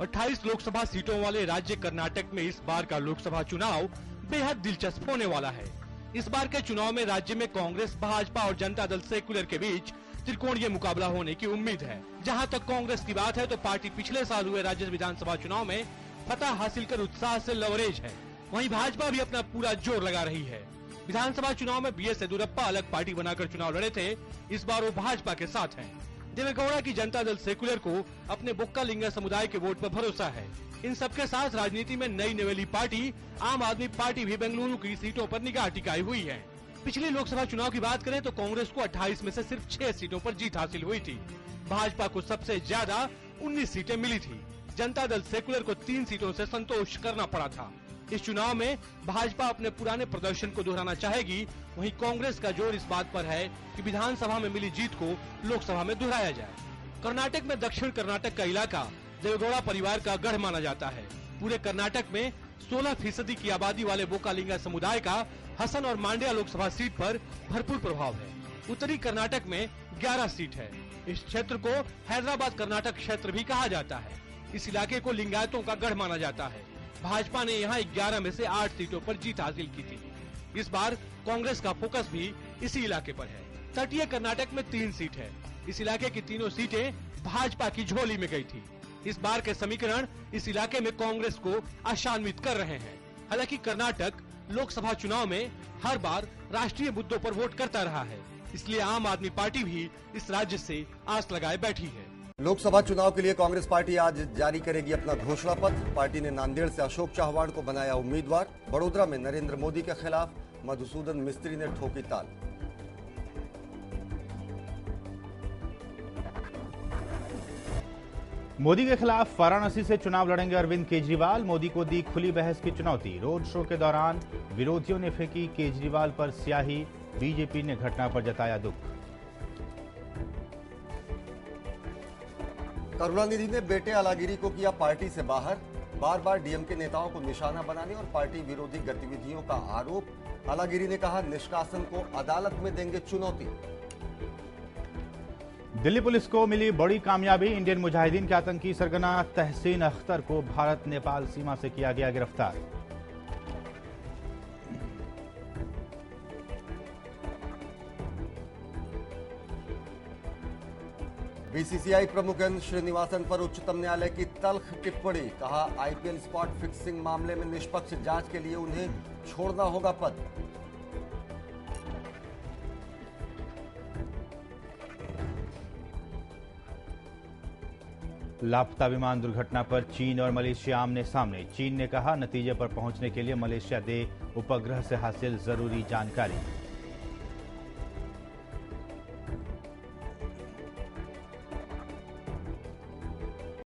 28 लोकसभा सीटों वाले राज्य कर्नाटक में इस बार का लोकसभा चुनाव बेहद दिलचस्प होने वाला है। इस बार के चुनाव में राज्य में कांग्रेस, भाजपा और जनता दल सेक्युलर के बीच त्रिकोणीय मुकाबला होने की उम्मीद है। जहां तक कांग्रेस की बात है तो पार्टी पिछले साल हुए राज्य विधानसभा चुनाव में फतह हासिल कर उत्साह से लवरेज है। वहीं भाजपा भी अपना पूरा जोर लगा रही है। विधानसभा चुनाव में बीएस येदियुरप्पा अलग पार्टी बनाकर चुनाव लड़े थे, इस बार वो भाजपा के साथ हैं। देवेगौड़ा की जनता दल सेक्युलर को अपने बोक्कालिंगा समुदाय के वोट पर भरोसा है। इन सबके साथ राजनीति में नई नवेली पार्टी आम आदमी पार्टी भी बेंगलुरु की सीटों पर निगाह टिकाई हुई है। पिछले लोकसभा चुनाव की बात करें तो कांग्रेस को 28 में से सिर्फ 6 सीटों पर जीत हासिल हुई थी। भाजपा को सबसे ज्यादा 19 सीटें मिली थी। जनता दल सेक्युलर को 3 सीटों से संतोष करना पड़ा था। इस चुनाव में भाजपा अपने पुराने प्रदर्शन को दोहराना चाहेगी, वहीं कांग्रेस का जोर इस बात पर है कि विधानसभा में मिली जीत को लोकसभा में दोहराया जाए। कर्नाटक में दक्षिण कर्नाटक का इलाका देवेगौड़ा परिवार का गढ़ माना जाता है। पूरे कर्नाटक में 16% की आबादी वाले बोक्कालिंगा समुदाय का हसन और मांड्या लोकसभा सीट पर भरपूर प्रभाव है। उत्तरी कर्नाटक में 11 सीट है। इस क्षेत्र को हैदराबाद कर्नाटक क्षेत्र भी कहा जाता है। इस इलाके को लिंगायतों का गढ़ माना जाता है। भाजपा ने यहाँ 11 में से 8 सीटों पर जीत हासिल की थी। इस बार कांग्रेस का फोकस भी इसी इलाके पर है। तटीय कर्नाटक में 3 सीट है। इस इलाके की तीनों सीटें भाजपा की झोली में गई थी। इस बार के समीकरण इस इलाके में कांग्रेस को आशान्वित कर रहे हैं। हालांकि कर्नाटक लोकसभा चुनाव में हर बार राष्ट्रीय मुद्दों पर वोट करता रहा है, इसलिए आम आदमी पार्टी भी इस राज्य से आस लगाए बैठी है। लोकसभा चुनाव के लिए कांग्रेस पार्टी आज जारी करेगी अपना घोषणा पत्र। पार्टी ने नांदेड़ से अशोक चव्हाण को बनाया उम्मीदवार। बड़ोदरा में नरेंद्र मोदी के खिलाफ मधुसूदन मिस्त्री ने ठोकी ताल। मोदी के खिलाफ वाराणसी से चुनाव लड़ेंगे अरविंद केजरीवाल। मोदी को दी खुली बहस की चुनौती। रोड शो के दौरान विरोधियों ने फेंकी केजरीवाल पर स्याही। बीजेपी ने घटना पर जताया दुख। करुणानिधि ने बेटे अलागिरी को किया पार्टी से बाहर। बार बार डीएमके नेताओं को निशाना बनाने और पार्टी विरोधी गतिविधियों का आरोप। अलागिरी ने कहा, निष्कासन को अदालत में देंगे चुनौती। दिल्ली पुलिस को मिली बड़ी कामयाबी। इंडियन मुजाहिदीन के आतंकी सरगना तहसीन अख्तर को भारत नेपाल सीमा से किया गया गिरफ्तार। बीसीसीआई प्रमुख एन श्रीनिवासन पर उच्चतम न्यायालय की तल्ख टिप्पणी। कहा, आईपीएल स्पॉट फिक्सिंग मामले में निष्पक्ष जांच के लिए उन्हें छोड़ना होगा पद। लापता विमान दुर्घटना पर चीन और मलेशिया आमने सामने। चीन ने कहा, नतीजे पर पहुंचने के लिए मलेशिया दे उपग्रह से हासिल जरूरी जानकारी।